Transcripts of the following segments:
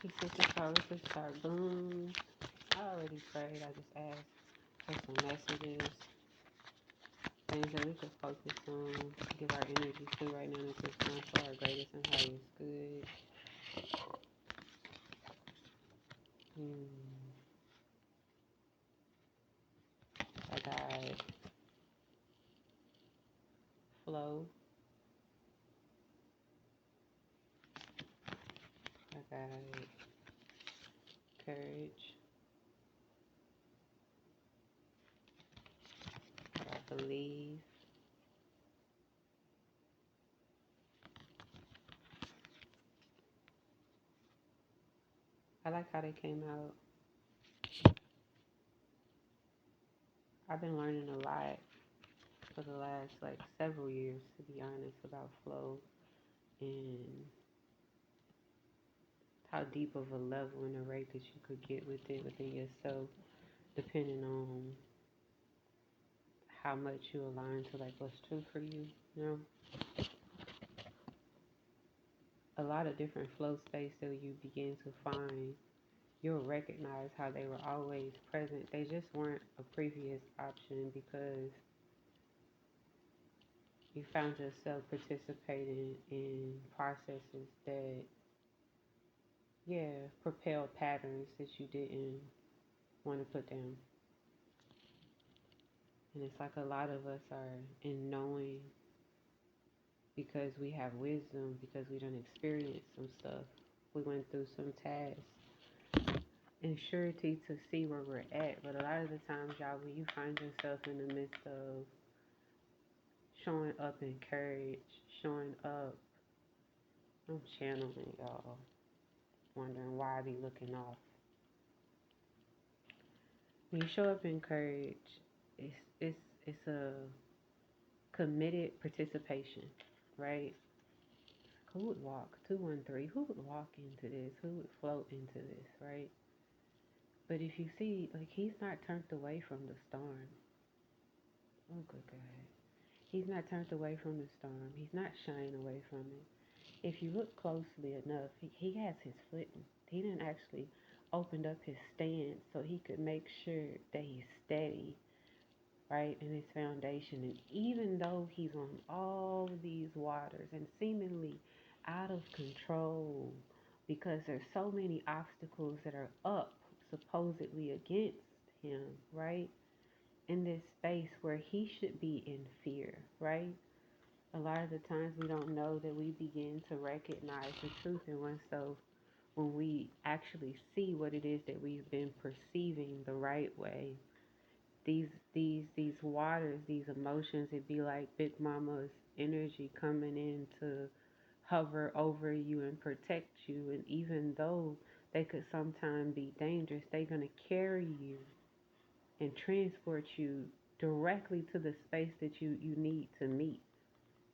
He said the powers to start boom. I already prayed. I just asked for some messages, things that we could focus on, give our energy to right now at this time for our greatest and highest good. Hmm. I got flow. I got courage. I got believe. I like how they came out. I've been learning a lot for the last like several years, to be honest, about flow and how deep of a level and a rate that you could get with it within yourself, depending on how much you align to like what's true for you. You know, a lot of different flow states that you begin to find, you'll recognize how they were always present. They just weren't a previous option because you found yourself participating in processes that, yeah, propel patterns that you didn't want to put down. And it's like a lot of us are in knowing because we have wisdom, because we done experienced some stuff. We went through some tasks and surety to see where we're at. But a lot of the times, y'all, when you find yourself in the midst of showing up in courage, showing up, I'm channeling y'all, wondering why I be looking off. When you show up in courage, it's it's it's a committed participation, right? Who would walk 213? Who would walk into this? Who would float into this, right? But if you see, like he's not turned away from the storm. Oh, good God. He's not turned away from the storm. He's not shying away from it. If you look closely enough, he has his footing. He didn't actually opened up his stance so he could make sure that he's steady, right, in his foundation. And even though he's on all these waters and seemingly out of control because there's so many obstacles that are up supposedly against him, right? In this space where he should be in fear, right? A lot of the times we don't know that we begin to recognize the truth in oneself when we actually see what it is that we've been perceiving the right way. These waters, these emotions, it'd be like Big Mama's energy coming in to hover over you and protect you. And even though they could sometimes be dangerous, they're gonna carry you and transport you directly to the space that you need to meet,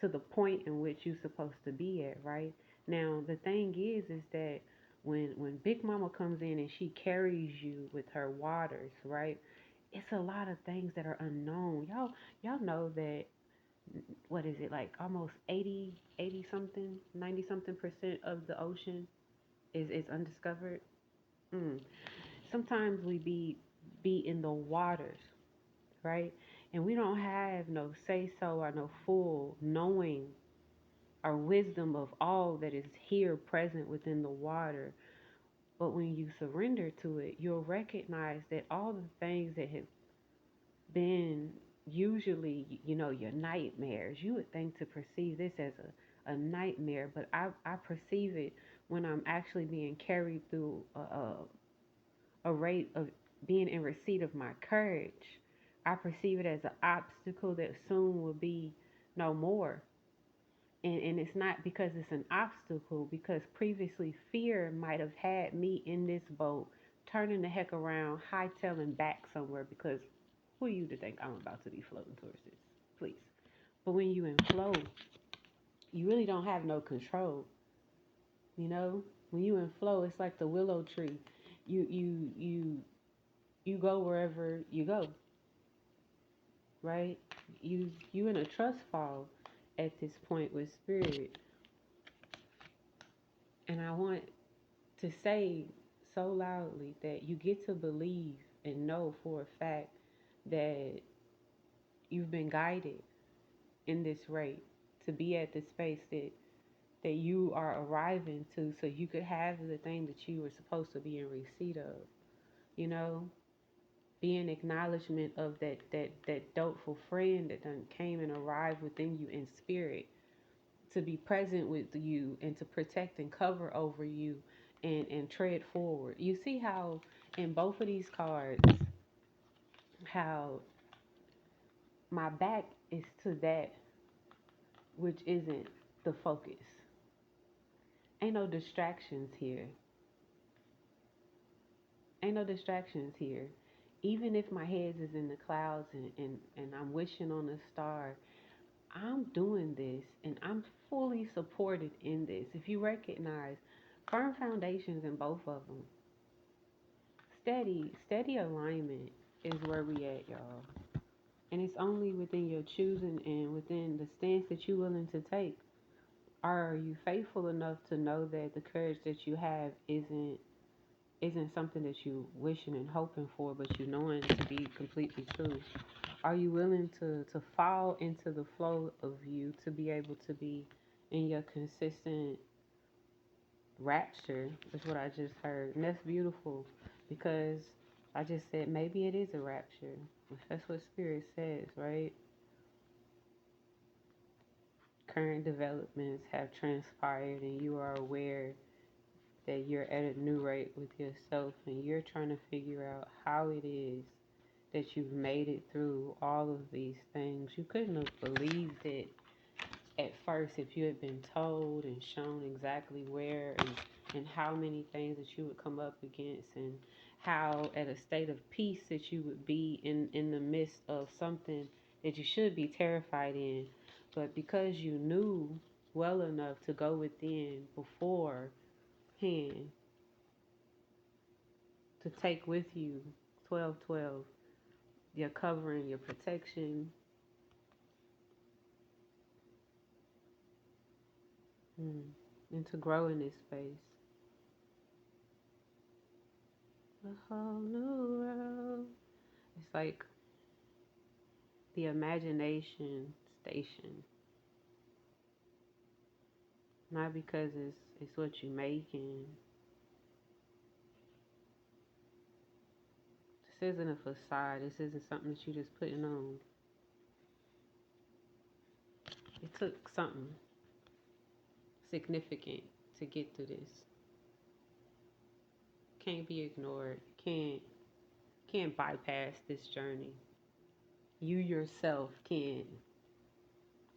to the point in which you're supposed to be at, right? Now the thing is that when Big Mama comes in and she carries you with her waters, right? It's a lot of things that are unknown. Y'all know that, what is it, like almost 80 something, 90 something percent of the ocean is undiscovered. Mm. Sometimes we be in the waters, right? And we don't have no say so or no full knowing or wisdom of all that is here present within the water. But when you surrender to it, you'll recognize that all the things that have been usually, your nightmares, you would think to perceive this as a nightmare, but I perceive it when I'm actually being carried through a rate of being in receipt of my courage. I perceive it as an obstacle that soon will be no more. And it's not because it's an obstacle, because previously fear might have had me in this boat, turning the heck around, hightailing back somewhere, because who are you to think I'm about to be floating towards this? Please. But when you in flow, you really don't have no control. You know? When you in flow, it's like the willow tree. You go wherever you go, right? You in a trust fall at this point with spirit. And I want to say so loudly that you get to believe and know for a fact that you've been guided in this rate to be at the space that you are arriving to so you could have the thing that you were supposed to be in receipt of, you know? Be an acknowledgement of that dopeful friend that done came and arrived within you in spirit to be present with you and to protect and cover over you and tread forward. You see how in both of these cards, how my back is to that which isn't the focus. Ain't no distractions here. Ain't no distractions here. Even if my head is in the clouds and I'm wishing on a star, I'm doing this and I'm fully supported in this. If you recognize firm foundations in both of them, steady alignment is where we at, y'all. And it's only within your choosing and within the stance that you're willing to take. Are you faithful enough to know that the courage that you have isn't something that you wishing and hoping for, but you knowing to be completely true? Are you willing to fall into the flow of you to be able to be in your consistent rapture? Is what I just heard. And that's beautiful because I just said maybe it is a rapture. If that's what Spirit says, right? Current developments have transpired and you are aware that you're at a new rate with yourself and you're trying to figure out how it is that you've made it through all of these things. You couldn't have believed it at first if you had been told and shown exactly where and how many things that you would come up against and how at a state of peace that you would be in the midst of something that you should be terrified in. But because you knew well enough to go within beforehand to take with you 1212, your covering, your protection, and to grow in this space. A whole new world. It's like the imagination station. Not because it's what you're making. This isn't a facade. This isn't something that you're just putting on. It took something significant to get through this. Can't be ignored. Can't bypass this journey. You yourself can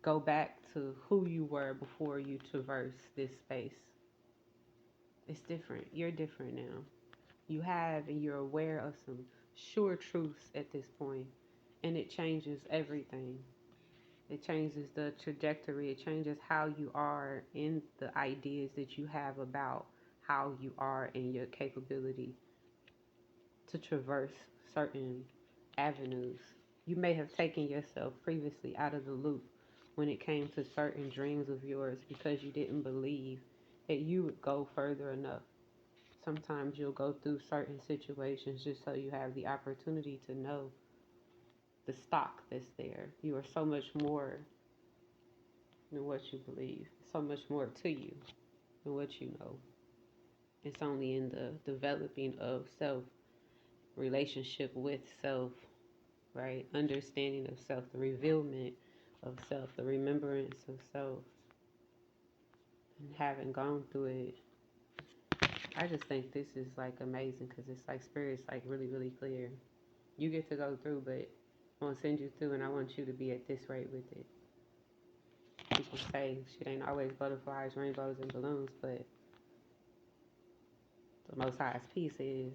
go back to who you were before you traverse this space. It's different. You're different now. You have and you're aware of some sure truths at this point, and it changes everything. It changes the trajectory. It changes how you are in the ideas that you have about how you are and your capability to traverse certain avenues. You may have taken yourself previously out of the loop when it came to certain dreams of yours because you didn't believe that you would go further enough. Sometimes you'll go through certain situations just so you have the opportunity to know the stock that's there. You are so much more than what you believe, so much more to you than what you know. It's only in the developing of self, relationship with self, right? Understanding of self, the revealment of self, the remembrance of self, and having gone through it. I just think this is like amazing because it's like Spirit's like really, really clear. You get to go through, but I want to send you through and I want you to be at this rate with it. People say shit ain't always butterflies, rainbows, and balloons, but the most highest peace is.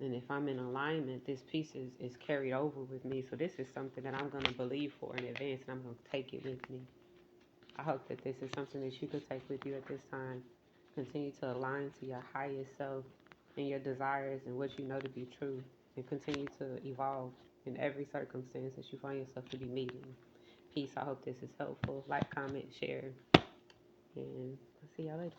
And if I'm in alignment, this piece is carried over with me. So this is something that I'm going to believe for in advance and I'm going to take it with me. I hope that this is something that you could take with you at this time. Continue to align to your highest self and your desires and what you know to be true. And continue to evolve in every circumstance that you find yourself to be meeting. Peace. I hope this is helpful. Like, comment, share. And I'll see y'all later.